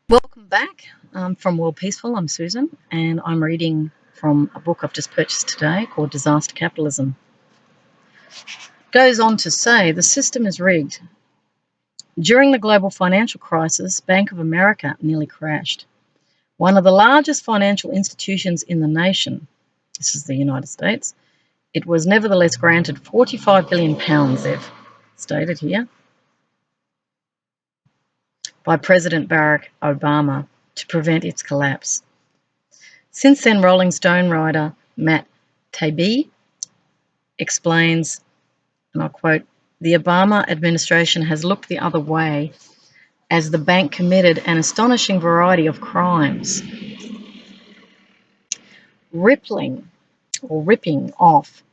Welcome back from Worldpeacefull. I'm Susan, and I'm reading from a book I've just purchased today called Disaster Capitalism. It goes on to say the system is rigged. During the global financial crisis, Bank of America nearly crashed. One of the largest financial institutions in the nation, this is the United States, it was nevertheless granted £45 billion, they've stated here, by President Barack Obama to prevent its collapse. Since then, Rolling Stone writer Matt Taibbi explains, and I'll quote, "The Obama administration has looked the other way as the bank committed an astonishing variety of crimes, ripping off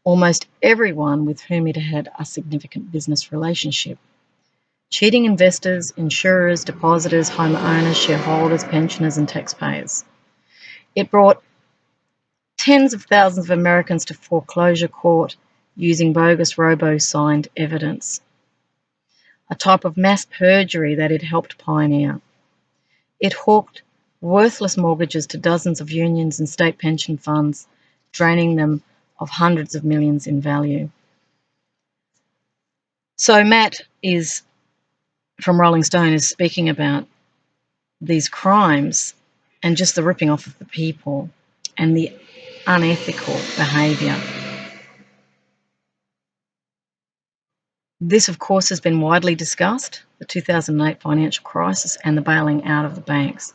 almost everyone with whom it had a significant business relationship, cheating investors, insurers, depositors, homeowners, shareholders, pensioners, and taxpayers. It brought tens of thousands of Americans to foreclosure court using bogus robo-signed evidence, a type of mass perjury that it helped pioneer. It hawked worthless mortgages to dozens of unions and state pension funds, draining them of hundreds of millions in value." So Matt is from Rolling Stone is speaking about these crimes and just the ripping off of the people and the unethical behaviour. This, of course, has been widely discussed, the 2008 financial crisis and the bailing out of the banks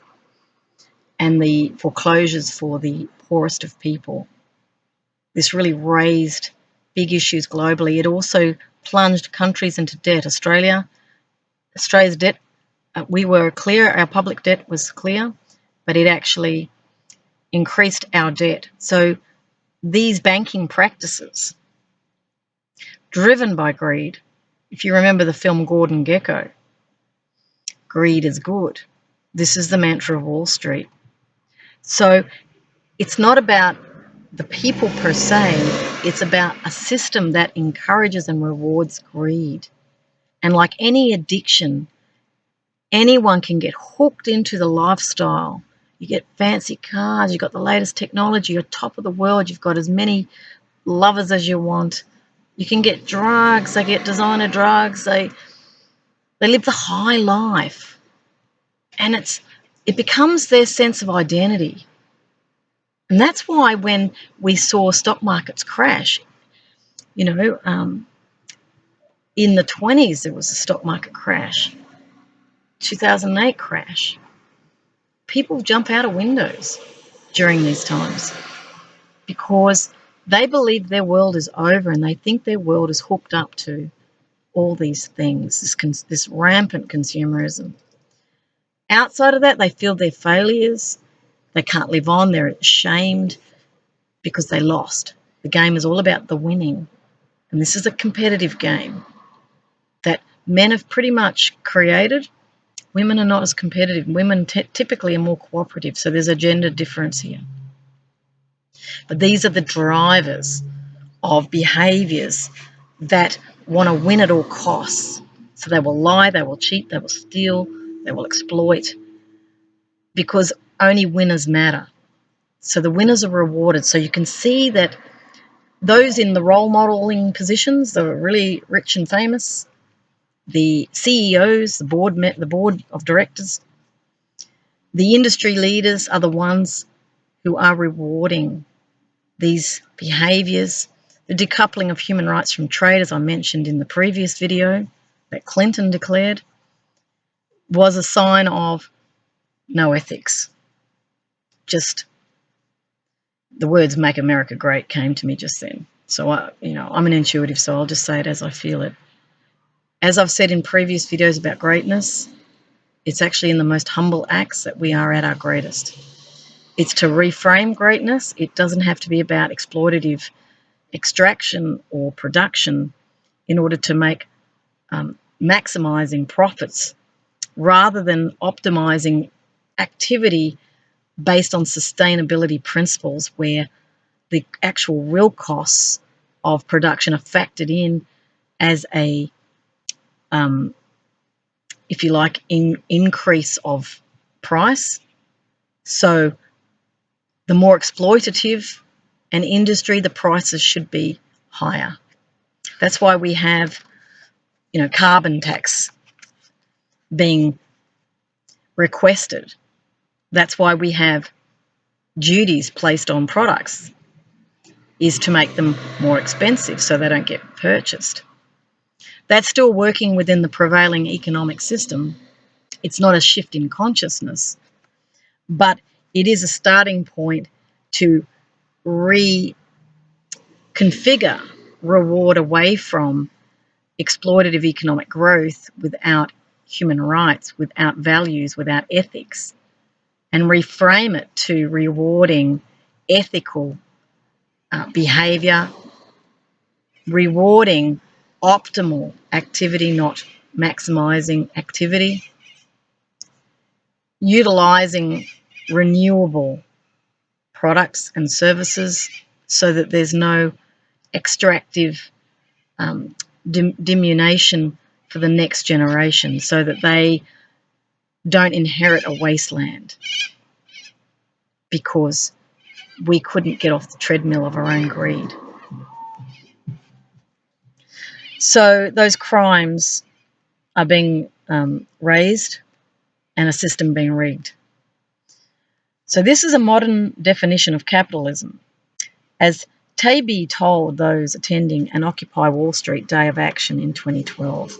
and the foreclosures for the poorest of people. This really raised big issues globally. It also plunged countries into debt. Australia's debt, we were clear, our public debt was clear, but it actually increased our debt. So these banking practices, driven by greed, if you remember the film Gordon Gekko, greed is good. This is the mantra of Wall Street. So it's not about the people per se, it's about a system that encourages and rewards greed. And like any addiction, anyone can get hooked into the lifestyle. You get fancy cars, you've got the latest technology, you're top of the world, you've got as many lovers as you want. You can get drugs, they get designer drugs, they live the high life. And it becomes their sense of identity. And that's why when we saw stock markets crash, in the 20s there was a stock market crash, 2008 crash. People jump out of windows during these times because they believe their world is over and they think their world is hooked up to all these things, this rampant consumerism. Outside of that, they feel they're failures. They can't live on. They're ashamed because they lost. The game is all about the winning. And this is a competitive game that men have pretty much created. Women are not as competitive. Women typically are more cooperative. So there's a gender difference here. But these are the drivers of behaviours that want to win at all costs. So they will lie, they will cheat, they will steal, they will exploit, because only winners matter. So the winners are rewarded. So you can see that those in the role modelling positions, the really rich and famous, the CEOs, the board of directors, the industry leaders are the ones who are rewarding these behaviours. The decoupling of human rights from trade, as I mentioned in the previous video that Clinton declared, was a sign of no ethics. Just the words "Make America Great" came to me just then. So I'm an intuitive, so I'll just say it as I feel it. As I've said in previous videos about greatness, it's actually in the most humble acts that we are at our greatest. It's to reframe greatness. It doesn't have to be about exploitative extraction or production in order to make maximising profits, rather than optimising activity based on sustainability principles where the actual real costs of production are factored in as a, if you like, increase of price. So the more exploitative an industry, the prices should be higher. That's why we have, carbon tax being requested. That's why we have duties placed on products, is to make them more expensive so they don't get purchased. That's still working within the prevailing economic system. It's not a shift in consciousness, but it is a starting point to reconfigure reward away from exploitative economic growth without human rights, without values, without ethics, and reframe it to rewarding ethical behaviour, rewarding optimal activity, not maximising activity, utilising renewable products and services so that there's no extractive diminution for the next generation, so that they don't inherit a wasteland because we couldn't get off the treadmill of our own greed. So those crimes are being raised and a system being rigged. So this is a modern definition of capitalism. As Taby told those attending an Occupy Wall Street Day of Action in 2012,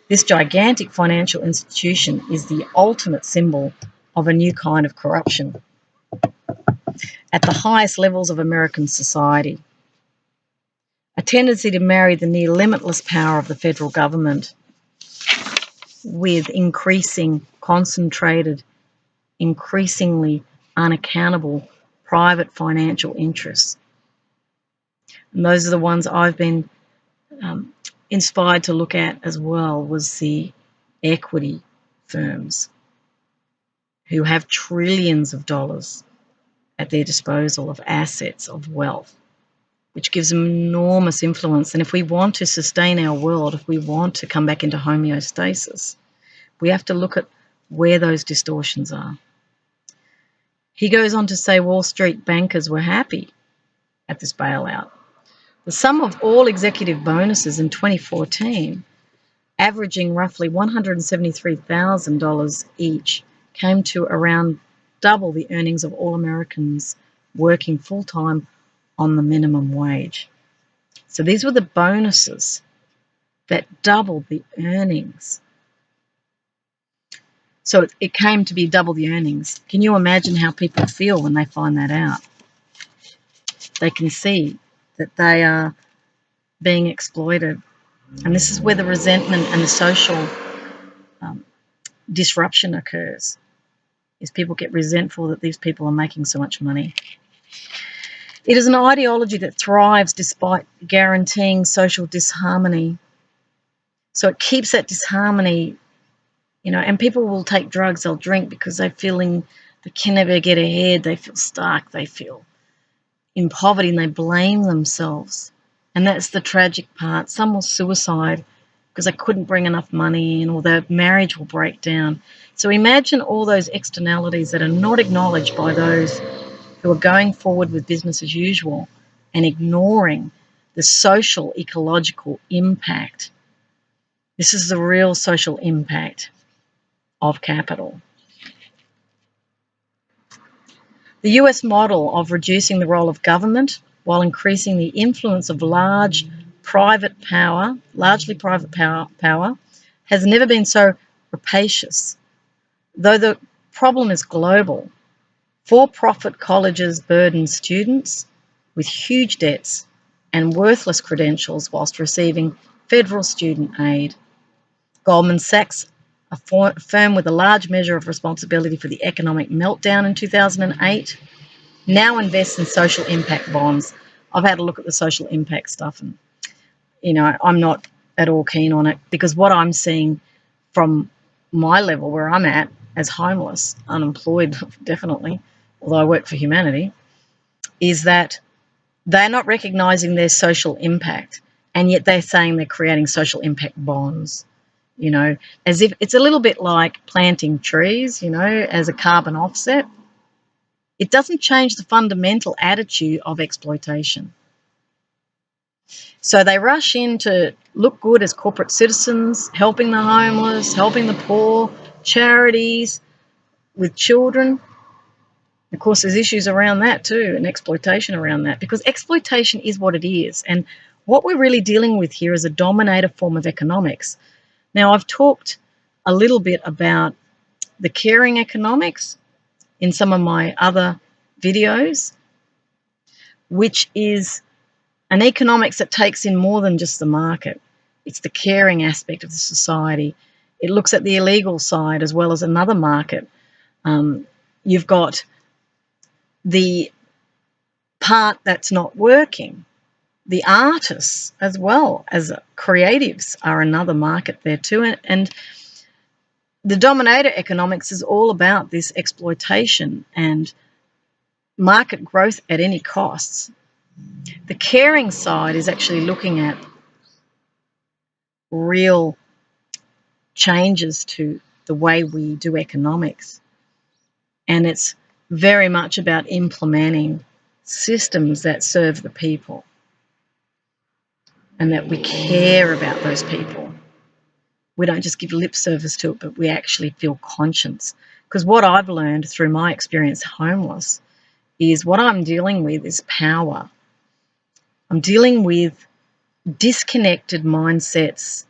this gigantic financial institution is the ultimate symbol of a new kind of corruption at the highest levels of American society. A tendency to marry the near limitless power of the federal government with increasing, concentrated, increasingly unaccountable private financial interests. And those are the ones I've been inspired to look at as well, was the equity firms who have trillions of dollars at their disposal of assets, of wealth, which gives them enormous influence. And if we want to sustain our world, if we want to come back into homeostasis, we have to look at where those distortions are. He goes on to say Wall Street bankers were happy at this bailout. The sum of all executive bonuses in 2014, averaging roughly $173,000 each, came to around double the earnings of all Americans working full-time on the minimum wage. So these were the bonuses that doubled the earnings. So it came to be double the earnings. Can you imagine how people feel when they find that out? They can see that they are being exploited. And this is where the resentment and the social disruption occurs, is people get resentful that these people are making so much money. It is an ideology that thrives despite guaranteeing social disharmony. So it keeps that disharmony, and people will take drugs, they'll drink because they're feeling they can never get ahead, they feel stuck, they feel in poverty, and they blame themselves. And that's the tragic part. Some will suicide because they couldn't bring enough money in, or their marriage will break down. So imagine all those externalities that are not acknowledged by those who are going forward with business as usual and ignoring the social ecological impact. This is the real social impact of capital. The US model of reducing the role of government while increasing the influence of largely private power, has never been so rapacious. Though the problem is global, for-profit colleges burden students with huge debts and worthless credentials whilst receiving federal student aid. Goldman Sachs, a firm with a large measure of responsibility for the economic meltdown in 2008, now invests in social impact bonds. I've had a look at the social impact stuff, and I'm not at all keen on it, because what I'm seeing from my level where I'm at as homeless, unemployed definitely, although I work for humanity, is that they're not recognising their social impact, and yet they're saying they're creating social impact bonds. you know, as if it's a little bit like planting trees, you know, as a carbon offset. It doesn't change the fundamental attitude of exploitation. So they rush in to look good as corporate citizens, helping the homeless, helping the poor, charities with children. Of course, there's issues around that too, and exploitation around that, because exploitation is what it is. And what we're really dealing with here is a dominator form of economics. Now, I've talked a little bit about the caring economics in some of my other videos, which is an economics that takes in more than just the market. It's the caring aspect of the society. It looks at the illegal side as well as another market. You've got the part that's not working. The artists as well as creatives are another market there too. And the dominator economics is all about this exploitation and market growth at any costs. The caring side is actually looking at real changes to the way we do economics. And it's very much about implementing systems that serve the people and that we care about those people. We don't just give lip service to it, but we actually feel conscience. Because what I've learned through my experience homeless is what I'm dealing with is power. I'm dealing with disconnected mindsets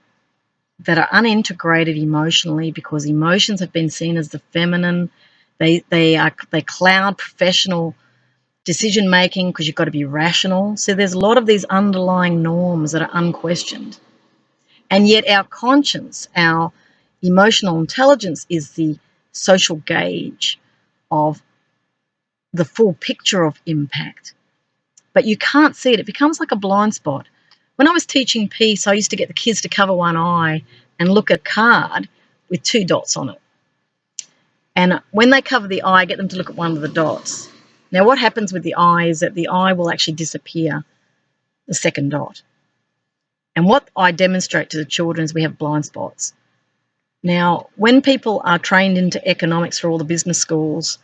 that are unintegrated emotionally, because emotions have been seen as the feminine. They cloud professional decision making because you've got to be rational. So there's a lot of these underlying norms that are unquestioned. And yet our conscience, our emotional intelligence is the social gauge of the full picture of impact. But you can't see it. It becomes like a blind spot. When I was teaching peace, I used to get the kids to cover one eye and look at a card with 2 dots on it. And when they cover the eye, I get them to look at one of the dots. Now, what happens with the eye is that the eye will actually disappear, the second dot. And what I demonstrate to the children is we have blind spots. Now, when people are trained into economics for all the business schools,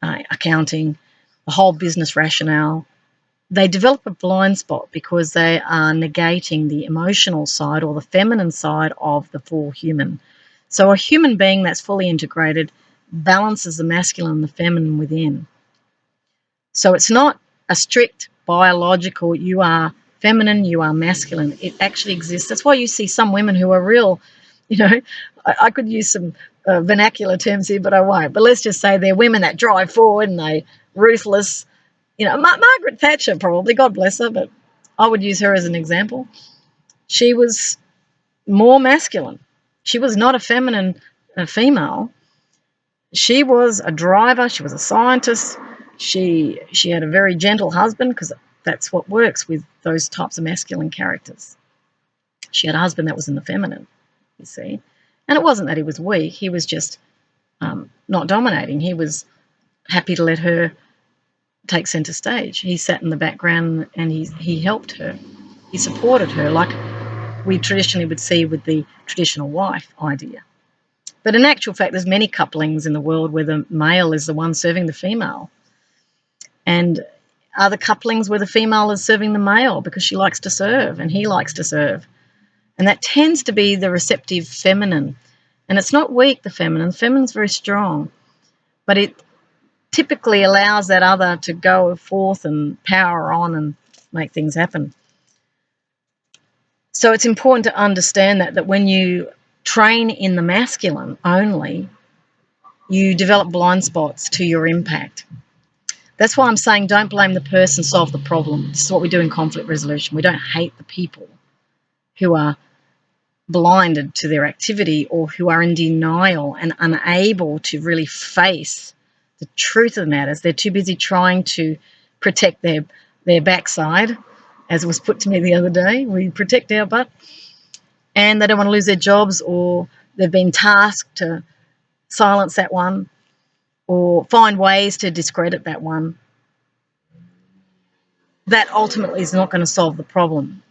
accounting, the whole business rationale, they develop a blind spot because they are negating the emotional side or the feminine side of the full human. So a human being that's fully integrated balances the masculine and the feminine within. So it's not a strict biological, you are feminine, you are masculine. It actually exists. That's why you see some women who are real, you know, I could use some vernacular terms here, but I won't. But let's just say they're women that drive forward and they're ruthless. You know, Margaret Thatcher probably, God bless her, but I would use her as an example. She was more masculine. She was not a feminine female. She was a driver. She was a scientist. She had a very gentle husband, because that's what works with those types of masculine characters. She had a husband that was in the feminine, you see. And it wasn't that he was weak. He was just not dominating. He was happy to let her take centre stage. He sat in the background and he helped her. He supported her, like we traditionally would see with the traditional wife idea. But in actual fact, there's many couplings in the world where the male is the one serving the female. And other couplings where the female is serving the male because she likes to serve and he likes to serve. And that tends to be the receptive feminine. And it's not weak, the feminine. The feminine's very strong. But it typically allows that other to go forth and power on and make things happen. So it's important to understand that when you train in the masculine only, you develop blind spots to your impact. That's why I'm saying don't blame the person, solve the problem. This is what we do in conflict resolution. We don't hate the people who are blinded to their activity or who are in denial and unable to really face the truth of the matters. They're too busy trying to protect their backside, as was put to me the other day. We protect our butt. And they don't want to lose their jobs, or they've been tasked to silence that one or find ways to discredit that one. That ultimately is not going to solve the problem.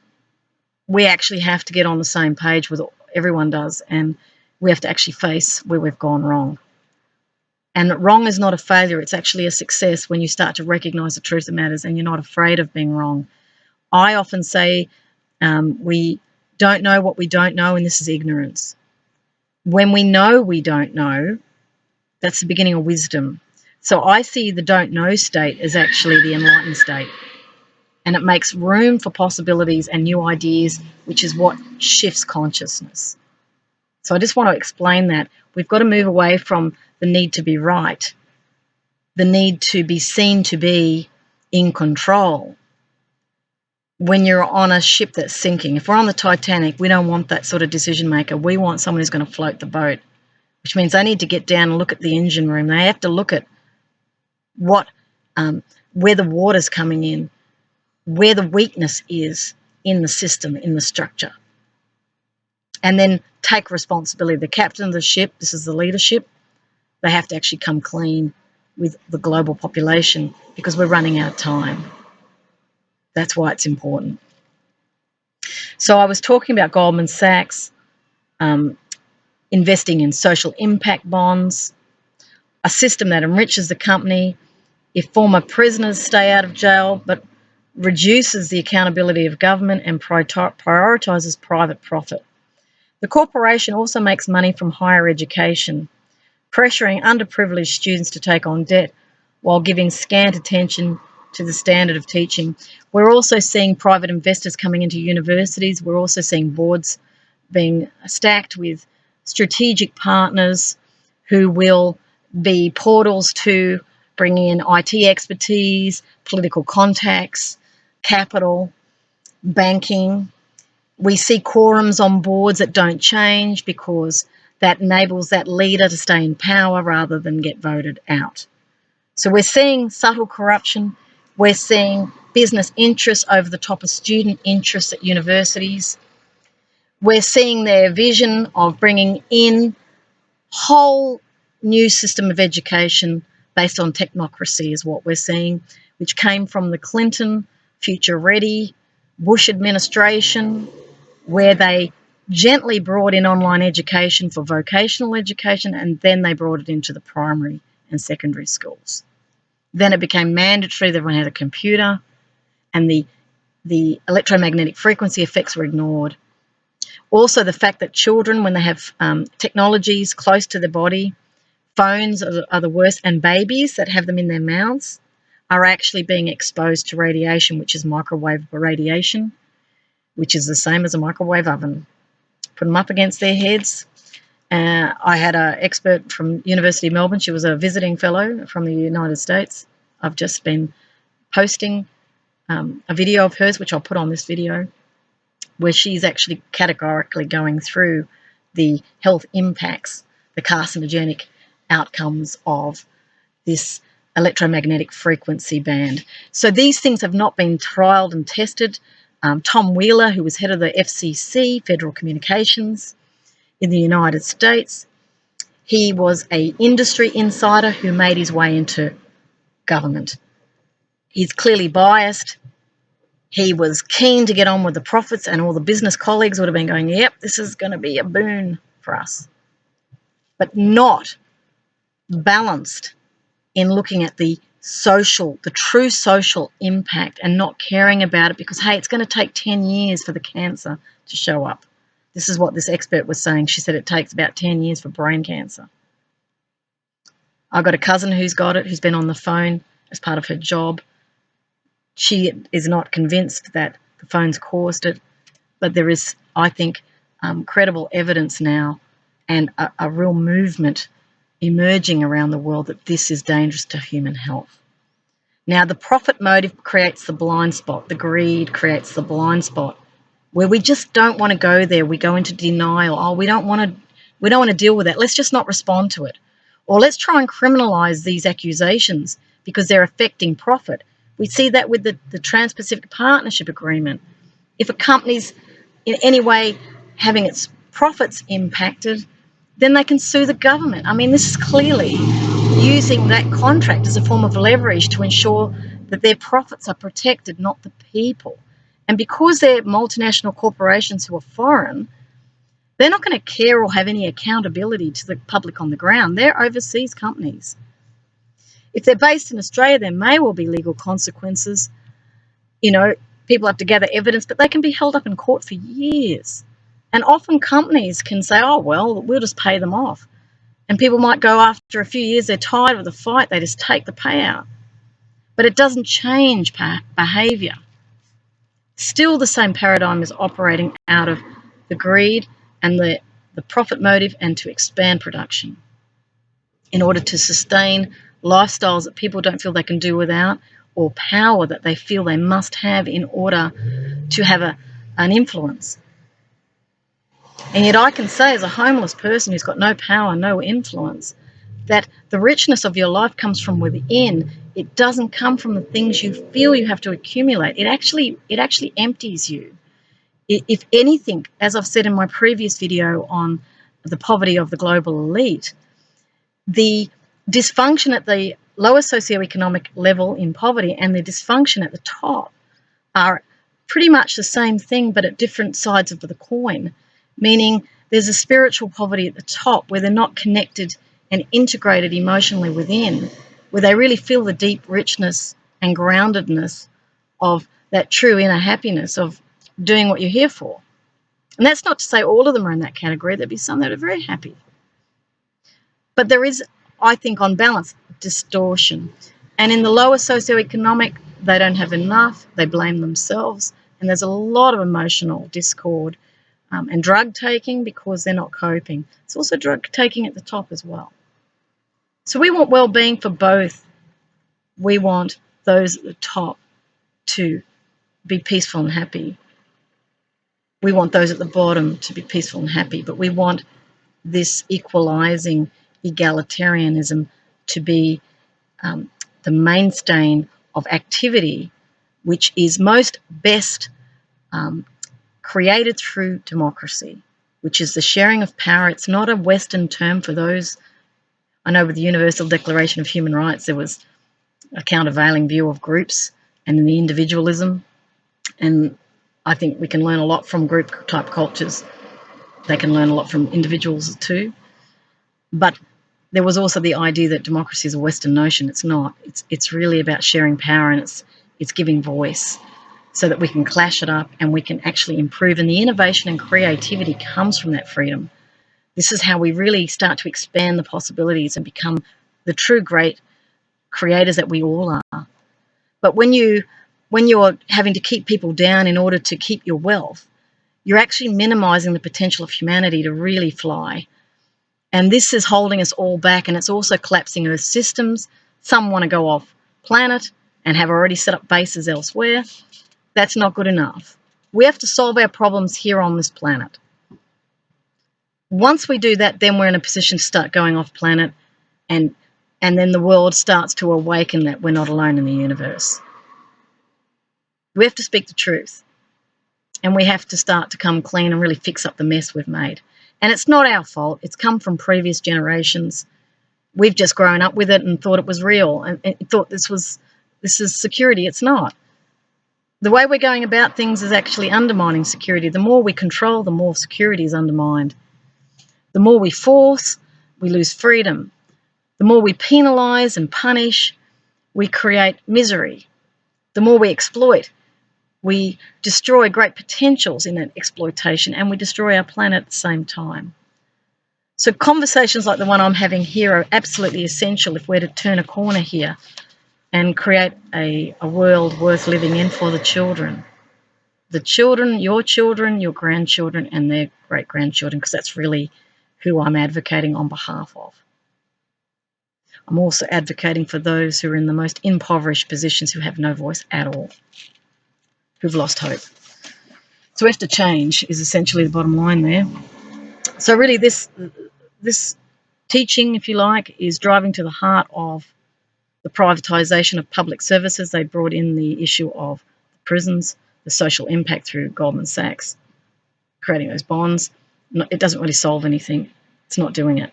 We actually have to get on the same page with Everyone does. And we have to actually face where we've gone wrong. And wrong is not a failure. It's actually a success when you start to recognise the truth of matters and you're not afraid of being wrong. I often say we don't know what we don't know, and this is ignorance. When we know we don't know, that's the beginning of wisdom. So I see the don't know state as actually the enlightened state. And it makes room for possibilities and new ideas, which is what shifts consciousness. So I just want to explain that. We've got to move away from the need to be right, the need to be seen to be in control. When you're on a ship that's sinking, if we're on the Titanic, we don't want that sort of decision maker. We want someone who's going to float the boat, which means they need to get down and look at the engine room. They have to look at what, where the water's coming in, where the weakness is in the system, in the structure, and then take responsibility. The captain of the ship, this is the leadership, they have to actually come clean with the global population because we're running out of time. That's why it's important. So I was talking about Goldman Sachs investing in social impact bonds, a system that enriches the company if former prisoners stay out of jail, but reduces the accountability of government and prioritises private profit. The corporation also makes money from higher education, pressuring underprivileged students to take on debt while giving scant attention to the standard of teaching. We're also seeing private investors coming into universities. We're also seeing boards being stacked with strategic partners who will be portals to bring in IT expertise, political contacts, capital, banking. We see quorums on boards that don't change because that enables that leader to stay in power rather than get voted out. So we're seeing subtle corruption. We're seeing business interests over the top of student interests at universities. We're seeing their vision of bringing in whole new system of education based on technocracy is what we're seeing, which came from the Clinton Future Ready Bush administration, where they gently brought in online education for vocational education, and then they brought it into the primary and secondary schools. Then it became mandatory that everyone had a computer, and the electromagnetic frequency effects were ignored. Also, the fact that children, when they have technologies close to their body, phones are the worst, and babies that have them in their mouths are actually being exposed to radiation, which is microwave radiation, which is the same as a microwave oven. Put them up against their heads. I had an expert from University of Melbourne. She was a visiting fellow from the United States. I've just been posting a video of hers, which I'll put on this video, where she's actually categorically going through the health impacts, the carcinogenic outcomes of this electromagnetic frequency band. So these things have not been trialled and tested. Tom Wheeler, who was head of the FCC, Federal Communications in the United States, he was an industry insider who made his way into government. He's clearly biased. He was keen to get on with the profits, and all the business colleagues would have been going, yep, this is going to be a boon for us. But not balanced in looking at the true social impact and not caring about it because, hey, it's going to take 10 years for the cancer to show up. This is what this expert was saying. She said it takes about 10 years for brain cancer. I've got a cousin who's got it, who's been on the phone as part of her job. She is not convinced that the phone's caused it, but there is, I think, credible evidence now and a real movement emerging around the world that this is dangerous to human health. Now, the profit motive creates the blind spot. The greed creates the blind spot where we just don't want to go there. We go into denial. Oh, we don't want to deal with that. Let's just not respond to it. Or let's try and criminalize these accusations because they're affecting profit. We see that with the Trans-Pacific Partnership Agreement. If a company's in any way having its profits impacted, then they can sue the government. I mean, this is clearly using that contract as a form of leverage to ensure that their profits are protected, not the people. And because they're multinational corporations who are foreign, They're not going to care or have any accountability to the public on the ground. They're overseas companies. If they're based in Australia, there may well be legal consequences. You know, people have to gather evidence, but they can be held up in court for years. And often companies can say, oh, well, we'll just pay them off. And people might go after a few years, they're tired of the fight, they just take the payout. But it doesn't change behaviour. Still the same paradigm is operating out of the greed and the profit motive, and to expand production in order to sustain lifestyles that people don't feel they can do without, or power that they feel they must have in order to have an influence. And yet I can say, as a homeless person who's got no power, no influence, that the richness of your life comes from within. It doesn't come from the things you feel you have to accumulate. It actually empties you. If anything, as I've said in my previous video on the poverty of the global elite, the dysfunction at the lower socioeconomic level in poverty and the dysfunction at the top are pretty much the same thing, but at different sides of the coin, meaning there's a spiritual poverty at the top where they're not connected and integrated emotionally within, where they really feel the deep richness and groundedness of that true inner happiness of doing what you're here for. And that's not to say all of them are in that category. There'd be some that are very happy. But there is, I think, on balance, distortion. And in the lower socioeconomic, they don't have enough, they blame themselves, and there's a lot of emotional discord and drug taking because they're not coping. It's also drug taking at the top as well. So we want well-being for both. We want those at the top to be peaceful and happy. We want those at the bottom to be peaceful and happy, but we want this equalising egalitarianism to be the mainstay of activity, which is most best created through democracy, which is the sharing of power. It's not a Western term for those. I know with the Universal Declaration of Human Rights, there was a countervailing view of groups and the individualism. And I think we can learn a lot from group-type cultures. They can learn a lot from individuals too. But there was also the idea that democracy is a Western notion. It's not. It's really about sharing power, and it's giving voice so that we can clash it up and we can actually improve. And the innovation and creativity comes from that freedom. This is how we really start to expand the possibilities and become the true great creators that we all are. But when you're having to keep people down in order to keep your wealth, you're actually minimizing the potential of humanity to really fly. And this is holding us all back, and it's also collapsing Earth systems. Some want to go off planet and have already set up bases elsewhere. That's not good enough. We have to solve our problems here on this planet. Once we do that, then we're in a position to start going off planet, and then the world starts to awaken that we're not alone in the universe. We have to speak the truth, and we have to start to come clean and really fix up the mess we've made. And it's not our fault. It's come from previous generations. We've just grown up with it and thought it was real and thought this is security. It's not. The way we're going about things is actually undermining security. The more we control, the more security is undermined. The more we force, we lose freedom. The more we penalise and punish, we create misery. The more we exploit, we destroy great potentials in that exploitation, and we destroy our planet at the same time. So conversations like the one I'm having here are absolutely essential if we're to turn a corner here and create a world worth living in for the children. The children, your grandchildren, and their great-grandchildren, because that's really who I'm advocating on behalf of. I'm also advocating for those who are in the most impoverished positions, who have no voice at all, who've lost hope. So we have to change is essentially the bottom line there. So really this teaching, if you like, is driving to the heart of the privatisation of public services. They brought in the issue of prisons, the social impact through Goldman Sachs, creating those bonds. It doesn't really solve anything. It's not doing it.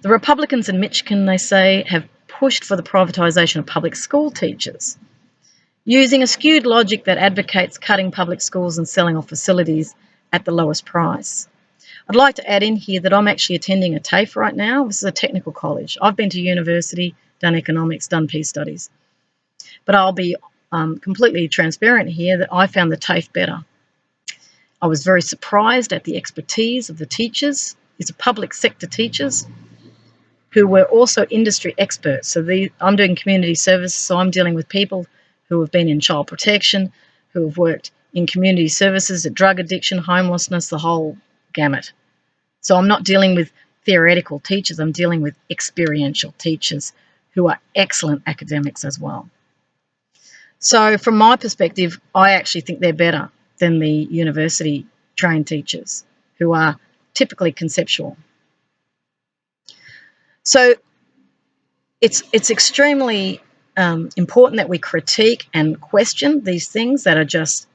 The Republicans in Michigan, they say, have pushed for the privatisation of public school teachers, using a skewed logic that advocates cutting public schools and selling off facilities at the lowest price. I'd like to add in here that I'm actually attending a TAFE right now. This is a technical college. I've been to university, done economics, done peace studies. But I'll be completely transparent here that I found the TAFE better. I was very surprised at the expertise of the teachers. These are public sector teachers who were also industry experts. So I'm doing community service, so I'm dealing with people who have been in child protection, who have worked in community services, at drug addiction, homelessness, the whole gamut. So I'm not dealing with theoretical teachers, I'm dealing with experiential teachers who are excellent academics as well. So from my perspective, I actually think they're better than the university-trained teachers who are typically conceptual. So it's extremely important that we critique and question these things that are just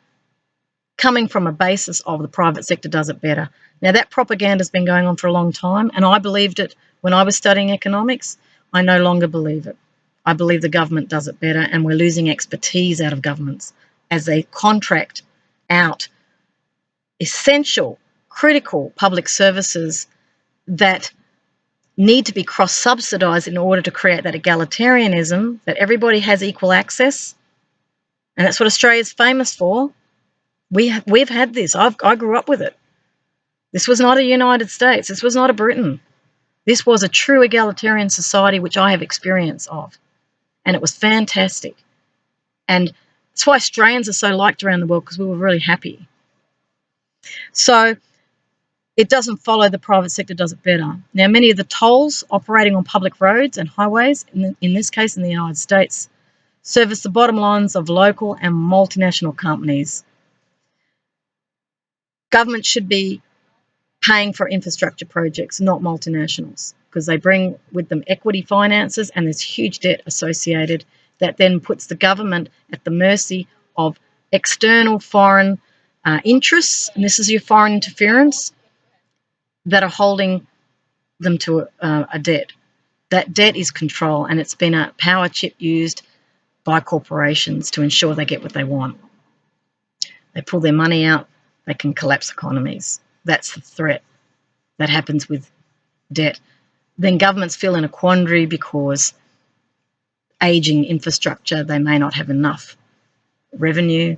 coming from a basis of the private sector does it better. Now, that propaganda has been going on for a long time, and I believed it when I was studying economics. I no longer believe it. I believe the government does it better, and we're losing expertise out of governments as they contract out essential, critical public services that need to be cross-subsidised in order to create that egalitarianism, that everybody has equal access. And that's what Australia's famous for. We've had this. I grew up with it. This was not a United States. This was not a Britain. This was a true egalitarian society, which I have experience of. And it was fantastic. And that's why Australians are so liked around the world, because we were really happy. So it doesn't follow the private sector does it better. Now, many of the tolls operating on public roads and highways, in this case in the United States, service the bottom lines of local and multinational companies. Government should be paying for infrastructure projects, not multinationals, because they bring with them equity finances and there's huge debt associated that then puts the government at the mercy of external foreign interests, and this is your foreign interference, that are holding them to a debt. That debt is control, and it's been a power chip used by corporations to ensure they get what they want. They pull their money out, they can collapse economies. That's the threat that happens with debt. Then governments feel in a quandary because ageing infrastructure, they may not have enough revenue.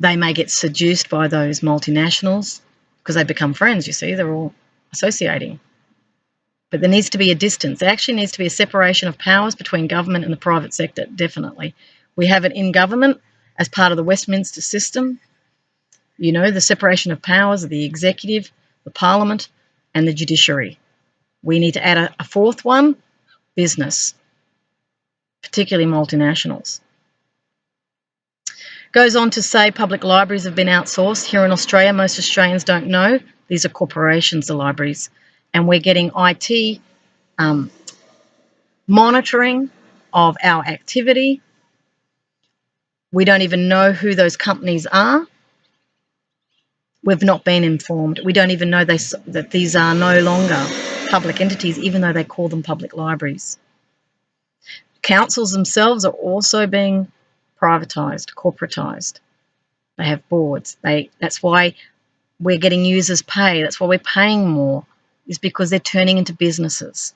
They may get seduced by those multinationals because they become friends, you see, they're all associating. But there needs to be a distance. There actually needs to be a separation of powers between government and the private sector, definitely. We have it in government as part of the Westminster system. You know, the separation of powers of the executive, the parliament, and the judiciary. We need to add a fourth one, business, particularly multinationals. Goes on to say public libraries have been outsourced. Here in Australia, most Australians don't know. These are corporations, the libraries. And we're getting IT monitoring of our activity. We don't even know who those companies are. We've not been informed. We don't even know that these are no longer public entities, even though they call them public libraries. Councils themselves are also being privatised, corporatised. They have boards. That's why we're getting users pay. That's why we're paying more, is because they're turning into businesses.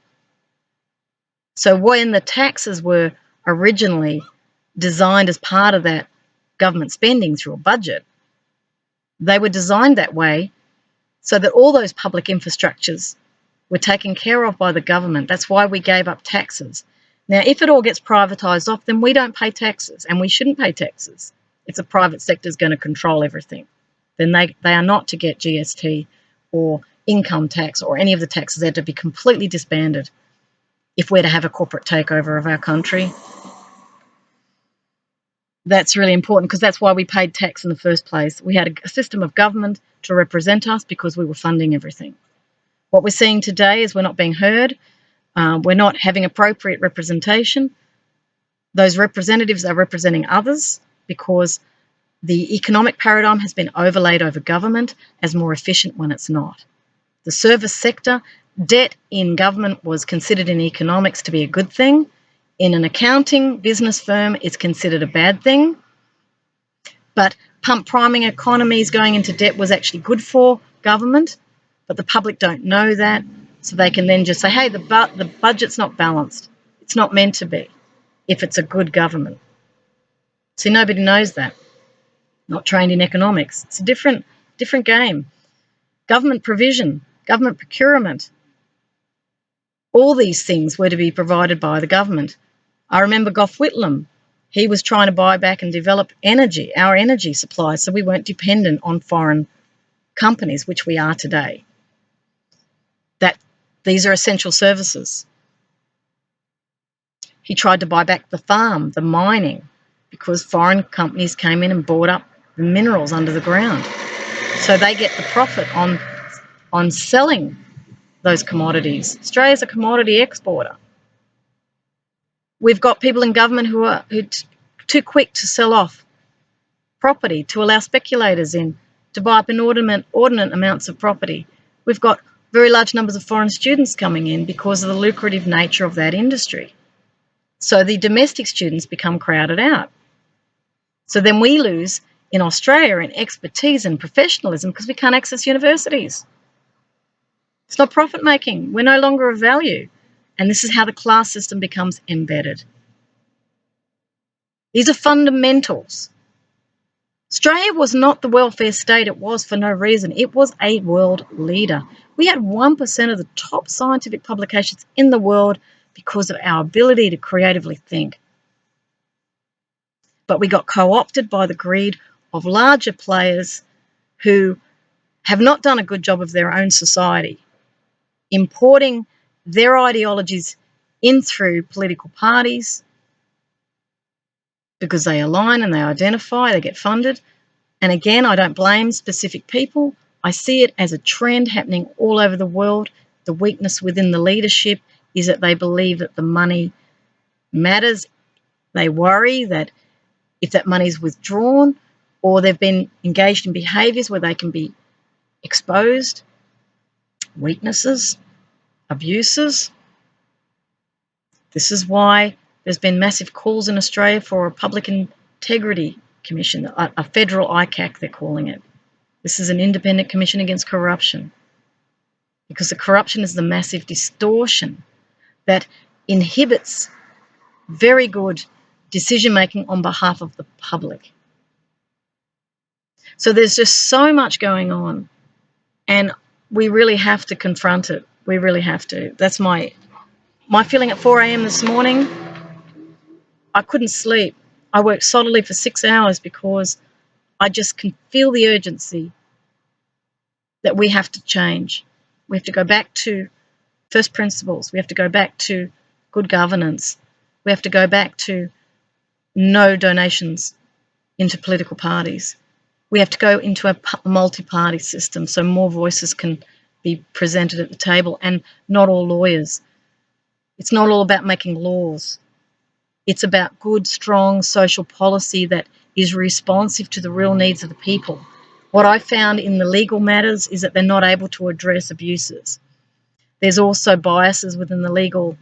So when the taxes were originally designed as part of that government spending through a budget, they were designed that way so that all those public infrastructures were taken care of by the government. That's why we gave up taxes. Now, if it all gets privatised off, then we don't pay taxes, and we shouldn't pay taxes if the private sector is going to control everything. Then they are not to get GST or income tax or any of the taxes. They're to be completely disbanded if we're to have a corporate takeover of our country. That's really important, because that's why we paid tax in the first place. We had a system of government to represent us because we were funding everything. What we're seeing today is we're not being heard. We're not having appropriate representation. Those representatives are representing others because the economic paradigm has been overlaid over government as more efficient when it's not. The service sector, debt in government was considered in economics to be a good thing. In an accounting business firm, it's considered a bad thing. But pump priming economies going into debt was actually good for government, but the public don't know that, so they can then just say, hey, the budget's not balanced. It's not meant to be if it's a good government. See, nobody knows that. Not trained in economics. It's a different game. Government provision, government procurement, all these things were to be provided by the government. I remember Gough Whitlam. He was trying to buy back and develop energy, our energy supply, so we weren't dependent on foreign companies, which we are today. That these are essential services. He tried to buy back the farm, the mining, because foreign companies came in and bought up the minerals under the ground. So they get the profit on selling those commodities. Australia's a commodity exporter. We've got people in government who are too quick to sell off property, to allow speculators in, to buy up inordinate amounts of property. We've got very large numbers of foreign students coming in because of the lucrative nature of that industry. So the domestic students become crowded out. So then we lose in Australia in expertise and professionalism because we can't access universities. It's not profit making. We're no longer of value. And this is how the class system becomes embedded. These are fundamentals. Australia was not the welfare state it was for no reason. It was a world leader. We had 1% of the top scientific publications in the world because of our ability to creatively think. But we got co-opted by the greed of larger players who have not done a good job of their own society, importing their ideologies in through political parties because they align and they identify, they get funded. And again, I don't blame specific people. I see it as a trend happening all over the world. The weakness within the leadership is that they believe that the money matters. They worry that if that money is withdrawn or they've been engaged in behaviours where they can be exposed, weaknesses, abuses. This is why there's been massive calls in Australia for a public integrity commission, a federal ICAC they're calling it. This is an independent commission against corruption, because the corruption is the massive distortion that inhibits very good decision making on behalf of the public. So there's just so much going on, and we really have to confront it. We really have to. That's my feeling at 4 a.m. this morning. I couldn't sleep. I worked solidly for 6 hours because I just can feel the urgency that we have to change. We have to go back to first principles. We have to go back to good governance. We have to go back to no donations into political parties. We have to go into a multi-party system so more voices can be presented at the table, and not all lawyers. It's not all about making laws. It's about good, strong social policy that is responsive to the real needs of the people. What I found in the legal matters is that they're not able to address abuses. There's also biases within the legal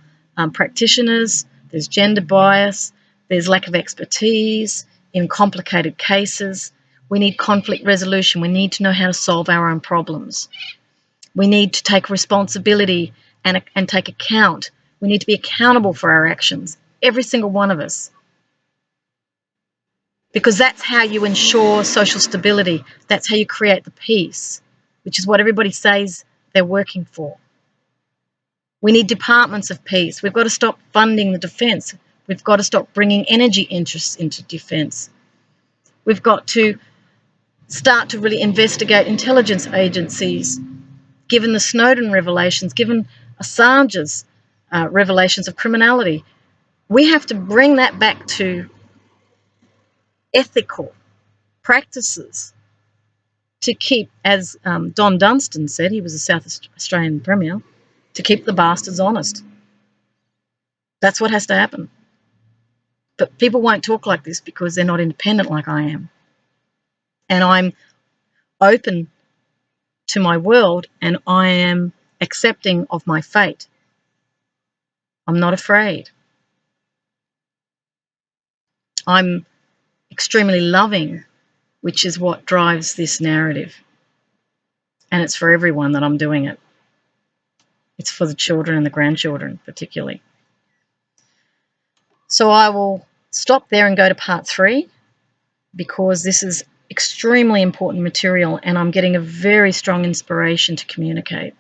practitioners. There's gender bias. There's lack of expertise in complicated cases. We need conflict resolution. We need to know how to solve our own problems. We need to take responsibility and take account. We need to be accountable for our actions, every single one of us. Because that's how you ensure social stability. That's how you create the peace, which is what everybody says they're working for. We need departments of peace. We've got to stop funding the defence. We've got to stop bringing energy interests into defence. We've got to start to really investigate intelligence agencies. Given the Snowden revelations, given Assange's revelations of criminality, we have to bring that back to ethical practices to keep, as Don Dunstan said, he was a South Australian Premier, to keep the bastards honest. That's what has to happen. But people won't talk like this because they're not independent like I am. And I'm open to my world, and I am accepting of my fate. I'm not afraid. I'm extremely loving, which is what drives this narrative. And it's for everyone that I'm doing it. It's for the children and the grandchildren particularly. So I will stop there and go to part 3, because this is extremely important material and I'm getting a very strong inspiration to communicate.